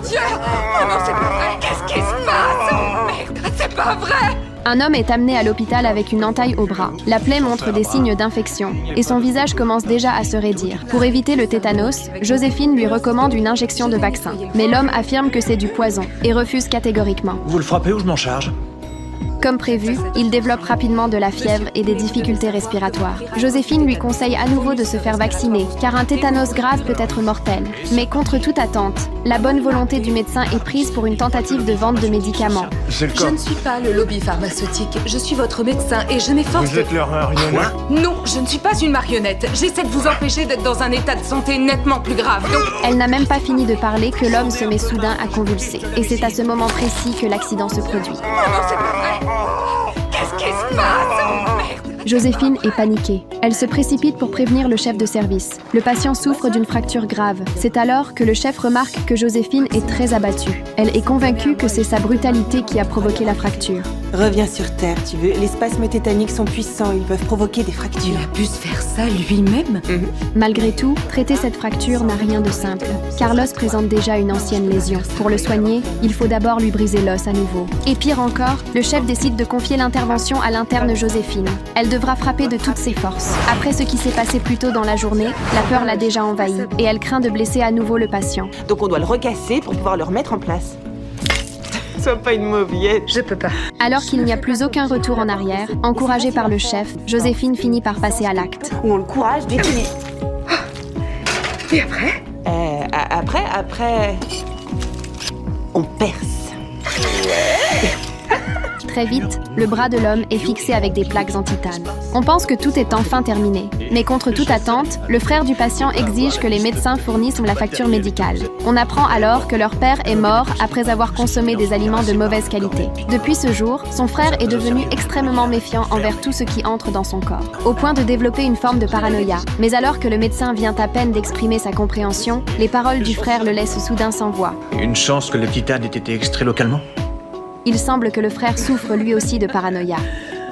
Dieu! Oh non, c'est pas vrai! Qu'est-ce qui se passe? Oh merde, c'est pas vrai! Un homme est amené à l'hôpital avec une entaille au bras. La plaie montre des signes d'infection et son visage commence déjà à se raidir. Pour éviter le tétanos, Joséphine lui recommande une injection de vaccin. Mais l'homme affirme que c'est du poison et refuse catégoriquement. Vous le frappez ou je m'en charge? Comme prévu, il développe rapidement de la fièvre et des difficultés respiratoires. Joséphine lui conseille à nouveau de se faire vacciner, car un tétanos grave peut être mortel. Mais contre toute attente, la bonne volonté du médecin est prise pour une tentative de vente de médicaments. C'est le Je corps. ne suis pas le lobby pharmaceutique, je suis votre médecin et je m'efforce Vous êtes leur marionnette. Non, je ne suis pas une marionnette. J'essaie de vous empêcher d'être dans un état de santé nettement plus grave. Donc, Elle n'a même pas fini de parler que l'homme se met soudain à convulser. Et c'est à ce moment précis que l'accident se produit. oh non, c'est pas vrai! Qu'est-ce qui se passe? Oh merde! Joséphine est paniquée. Elle se précipite pour prévenir le chef de service. Le patient souffre d'une fracture grave. C'est alors que le chef remarque que Joséphine est très abattue. Elle est convaincue que c'est sa brutalité qui a provoqué la fracture. Reviens sur Terre, tu veux. Les spasmes tétaniques sont puissants, ils peuvent provoquer des Il fractures. a pu se faire ça lui-même? Malgré tout, traiter cette fracture n'a rien de simple. Carlos présente déjà une ancienne lésion. Pour le soigner, il faut d'abord lui briser l'os à nouveau. Et pire encore, le chef décide de confier l'intervention à l'interne Joséphine. Elle devra frapper de toutes ses forces. Après ce qui s'est passé plus tôt dans la journée, la peur l'a déjà envahie et elle craint de blesser à nouveau le patient. Donc on doit le recasser pour pouvoir le remettre en place. Sois pas une mauviette. Je peux pas. Alors qu'il n'y a plus aucun retour en arrière, encouragée par le chef, Joséphine finit par passer à l'acte. Ou on le courage d'étudier. Et après? Après... On perce. Très vite, le bras de l'homme est fixé avec des plaques en titane. On pense que tout est enfin terminé. Mais contre toute attente, le frère du patient exige que les médecins fournissent la facture médicale. On apprend alors que leur père est mort après avoir consommé des aliments de mauvaise qualité. Depuis ce jour, son frère est devenu extrêmement méfiant envers tout ce qui entre dans son corps, au point de développer une forme de paranoïa. Mais alors que le médecin vient à peine d'exprimer sa compréhension, les paroles du frère le laissent soudain sans voix. Une chance que le titane ait été extrait localement. Il semble que le frère souffre lui aussi de paranoïa.